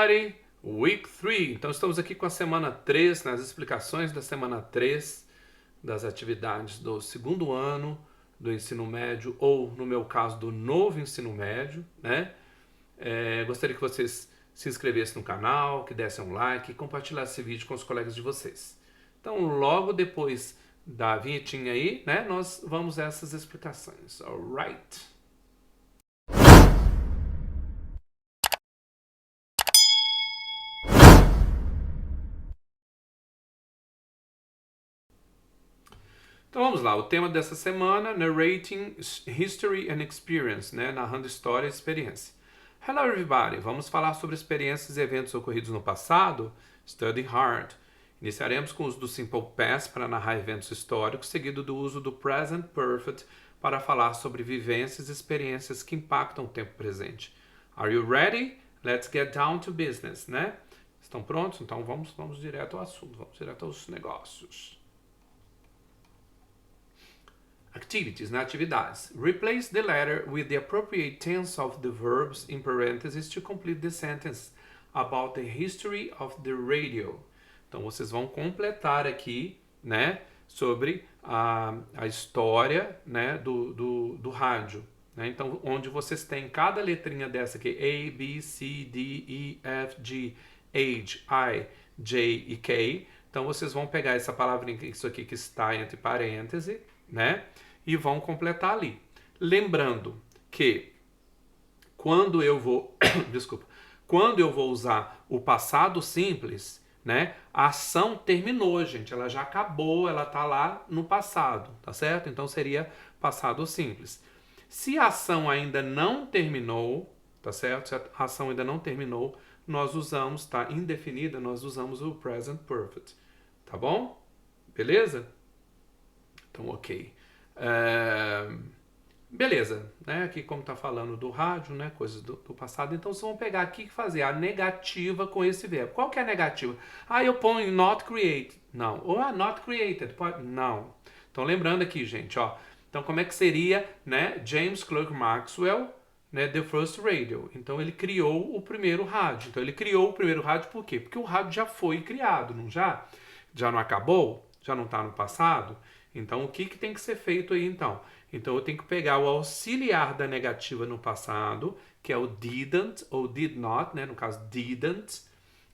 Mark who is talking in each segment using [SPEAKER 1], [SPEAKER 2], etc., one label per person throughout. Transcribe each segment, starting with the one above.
[SPEAKER 1] everybody! Week 3. Então estamos aqui com a semana 3, nas explicações da semana 3 das atividades do segundo ano do ensino médio, ou no meu caso do novo ensino médio, né? Gostaria que vocês se inscrevessem no canal, que dessem um like e compartilhassem esse vídeo com os colegas de vocês. Então logo depois da vinhetinha aí, né, nós vamos a essas explicações. Alright? Então vamos lá, o tema dessa semana, Narrating History and Experience, né? Narrando história e experiência. Hello everybody, vamos falar sobre experiências e eventos ocorridos no passado? Study hard. Iniciaremos com o uso do Simple Past para narrar eventos históricos, seguido do uso do Present Perfect para falar sobre vivências e experiências que impactam o tempo presente. Are you ready? Let's get down to business, né? Estão prontos? Então vamos direto ao assunto, vamos direto aos negócios. Activities, né? Atividades. Replace the letter with the appropriate tense of the verbs in parentheses to complete the sentence about the history of the radio. Então vocês vão completar aqui, né, sobre a história, né, do rádio. Né? Então, onde vocês têm cada letrinha dessa aqui, A, B, C, D, E, F, G, H, I, J e K. Então vocês vão pegar essa palavrinha, isso aqui que está entre parênteses, né? E vão completar ali. Lembrando que quando eu vou, desculpa, quando eu vou usar o passado simples, né? A ação terminou, gente, ela já acabou, ela tá lá no passado, tá certo? Então seria passado simples. Se a ação ainda não terminou, tá certo? Se a ação ainda não terminou, nós usamos, tá indefinida, nós usamos o present perfect, tá bom? Beleza? Então, ok. Beleza, né? Aqui como tá falando do rádio, né? Coisas do passado. Então vocês vão pegar aqui e fazer a negativa com esse verbo. Qual que é a negativa? Eu ponho not create. Não. Ou not created. Não. Então lembrando aqui, gente, ó. Então como é que seria, né? James Clerk Maxwell, né? The first radio. Então ele criou o primeiro rádio. Então ele criou o primeiro rádio por quê? Porque o rádio já foi criado, não já? Já não acabou? Já não está no passado? Então, o que tem que ser feito aí, então? Então, eu tenho que pegar o auxiliar da negativa no passado, que é o didn't ou did not, né? No caso, didn't,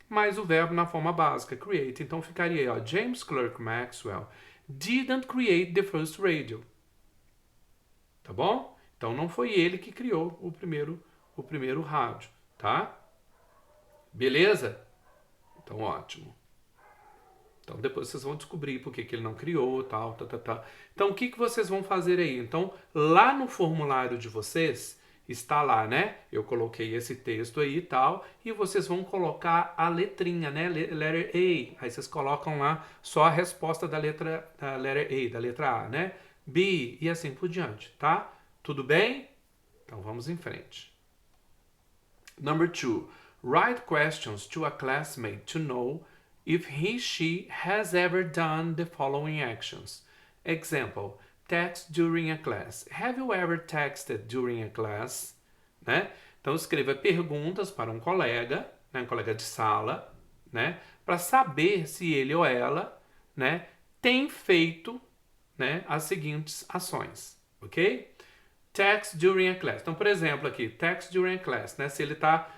[SPEAKER 1] mais o verbo na forma básica, create. Então, ficaria aí, ó, James Clerk Maxwell didn't create the first radio. Tá bom? Então, não foi ele que criou o primeiro rádio, tá? Beleza? Então, ótimo. Então depois vocês vão descobrir por que ele não criou, tal. Então o que vocês vão fazer aí? Então lá no formulário de vocês está lá, né? Eu coloquei esse texto aí e tal, e vocês vão colocar a letrinha, né? Letter A. Aí vocês colocam lá só a resposta da letra A, da letra A, né? B e assim por diante, tá? Tudo bem? Então vamos em frente. Number 2. Write questions to a classmate to know if he/she has ever done the following actions. Example, text during a class. Have you ever texted during a class? Né? Então escreva perguntas para um colega, né, um colega de sala, né, para saber se ele ou ela, né, tem feito, né, as seguintes ações, ok? Text during a class. Então, por exemplo, aqui, text during a class, né, se ele está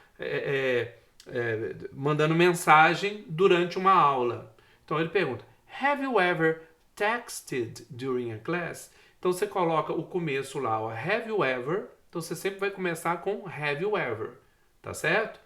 [SPEAKER 1] mandando mensagem durante uma aula. Então ele pergunta, have you ever texted during a class? Então você coloca o começo lá, ó, have you ever? Então você sempre vai começar com have you ever, tá certo?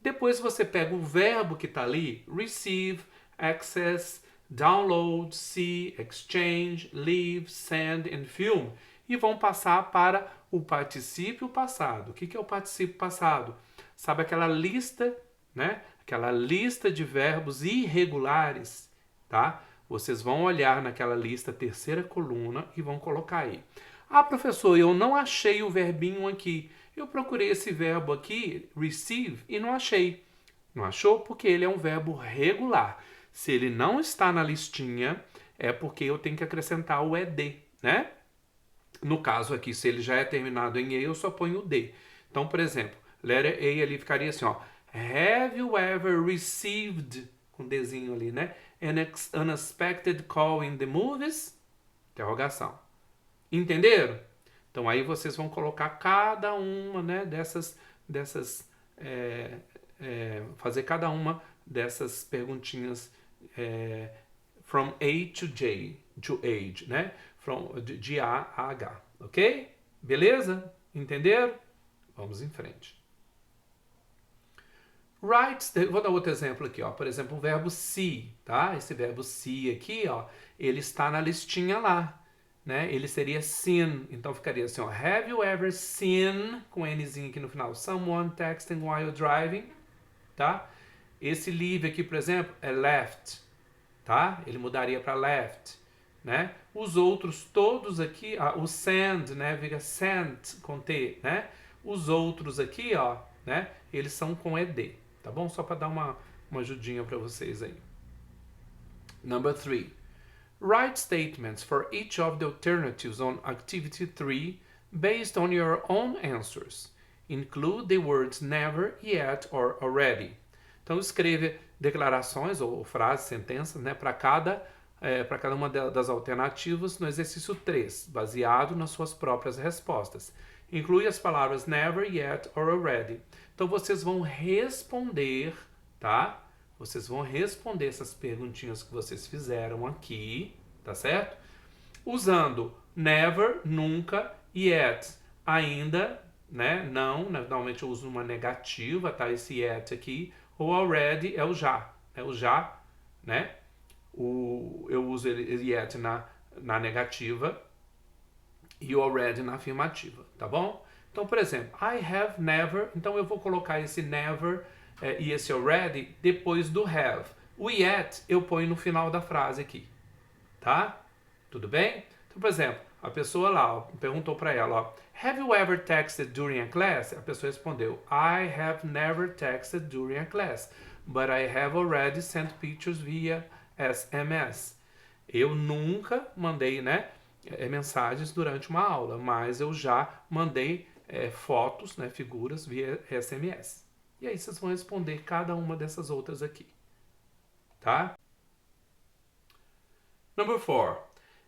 [SPEAKER 1] Depois você pega o verbo que está ali, receive, access, download, see, exchange, leave, send and film, e vão passar para o particípio passado. O que é o particípio passado? Sabe aquela lista, né? Aquela lista de verbos irregulares, tá? Vocês vão olhar naquela lista, terceira coluna, e vão colocar aí. Professor, eu não achei o verbinho aqui. Eu procurei esse verbo aqui, receive, e não achei. Não achou? Porque ele é um verbo regular. Se ele não está na listinha, é porque eu tenho que acrescentar o ED, né? No caso aqui, se ele já é terminado em E, eu só ponho o D. Então, por exemplo, letter A ali ficaria assim, ó. Have you ever received, com desenho ali, né? An unexpected call in the movies? Interrogação. Entenderam? Então aí vocês vão colocar cada uma, né, fazer cada uma dessas perguntinhas from A to J, to age, né? De A a H, ok? Beleza? Entenderam? Vamos em frente. Vou dar outro exemplo aqui, ó. Por exemplo, o verbo see, tá? Esse verbo see aqui, ó, ele está na listinha lá, né? Ele seria seen, então ficaria assim, ó. Have you ever seen, com Nzinho aqui no final, someone texting while driving, tá? Esse leave aqui, por exemplo, é left, tá? Ele mudaria para left, né? Os outros todos aqui, o send, né? Fica sent com T, né? Os outros aqui, ó, né? Eles são com ED, tá bom? Só para dar uma ajudinha para vocês aí. Number 3. Write statements for each of the alternatives on activity 3 based on your own answers. Include the words never, yet or already. Então escreva declarações ou frases, sentenças, né, para cada uma das alternativas no exercício 3, baseado nas suas próprias respostas. Inclui as palavras never, yet or already. Então vocês vão responder, tá? Vocês vão responder essas perguntinhas que vocês fizeram aqui, tá certo? Usando never, nunca, yet, ainda, né? Não, normalmente eu uso uma negativa, tá? Esse yet aqui, ou already é o já, né? Eu uso ele yet na negativa e o already na afirmativa, tá bom? Então, por exemplo, I have never, então eu vou colocar esse never e esse already depois do have. O yet eu ponho no final da frase aqui, tá? Tudo bem? Então, por exemplo, a pessoa lá, ó, perguntou para ela, ó, have you ever texted during a class? A pessoa respondeu, I have never texted during a class, but I have already sent pictures via SMS. Eu nunca mandei, né, mensagens durante uma aula, mas eu já mandei fotos, né, figuras via SMS. E aí vocês vão responder cada uma dessas outras aqui, tá? Number 4.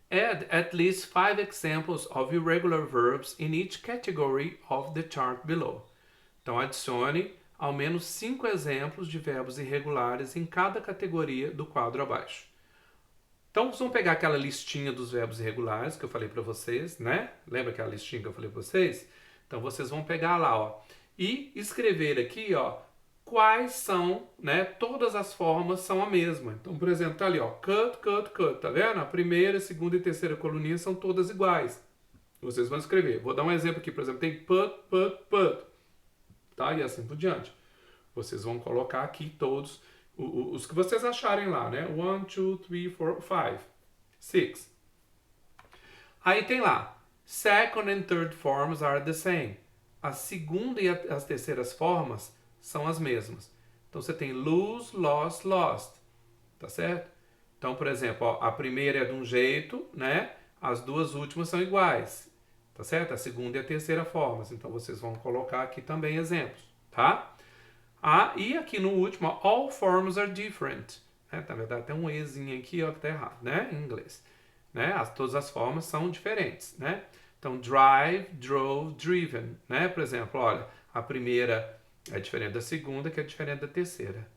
[SPEAKER 1] Add at least 5 examples of irregular verbs in each category of the chart below. Então adicione ao menos 5 exemplos de verbos irregulares em cada categoria do quadro abaixo. Então, vocês vão pegar aquela listinha dos verbos irregulares que eu falei para vocês, né? Lembra aquela listinha que eu falei para vocês? Então, vocês vão pegar lá, ó, e escrever aqui, ó, quais são, né? Todas as formas são a mesma. Então, por exemplo, tá ali, ó, cut, cut, cut, tá vendo? A primeira, segunda e terceira coluninha são todas iguais. Vocês vão escrever. Vou dar um exemplo aqui, por exemplo, tem put, put, put, tá? E assim por diante. Vocês vão colocar aqui todos os que vocês acharem lá, né? 1, 2, 3, 4, 5, 6. Aí tem lá, second and third forms are the same. A segunda e as terceiras formas são as mesmas. Então você tem lose, lost, lost, tá certo? Então, por exemplo, ó, a primeira é de um jeito, né? As duas últimas são iguais, tá certo? A segunda e a terceira formas. Então vocês vão colocar aqui também exemplos, tá? E aqui no último, ó, all forms are different. Né? Na verdade, tem um ezinho aqui, ó, que tá errado, né? Em inglês. Né? Todas as formas são diferentes, né? Então, drive, drove, driven, né? Por exemplo, olha, a primeira é diferente da segunda, que é diferente da terceira,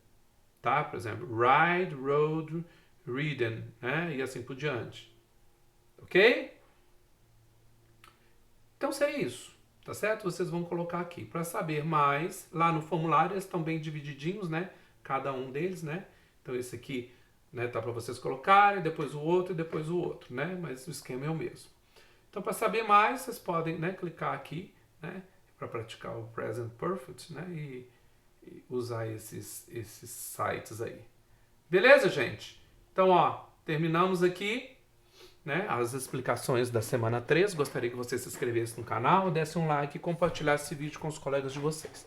[SPEAKER 1] tá? Por exemplo, ride, rode, ridden, né? E assim por diante. Ok? Então, seria isso. Tá certo? Vocês vão colocar aqui. Para saber mais, lá no formulário eles estão bem divididinhos, né? Cada um deles, né? Então esse aqui, né, tá para vocês colocarem, depois o outro e depois o outro, né? Mas o esquema é o mesmo. Então para saber mais, vocês podem, né, clicar aqui, né, para praticar o Present Perfect, né? E usar esses sites aí. Beleza, gente? Então, ó, terminamos aqui, né, as explicações da semana 3. Gostaria que você se inscrevesse no canal, desse um like e compartilhasse esse vídeo com os colegas de vocês.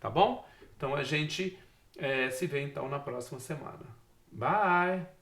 [SPEAKER 1] Tá bom? Então a gente se vê então na próxima semana. Bye!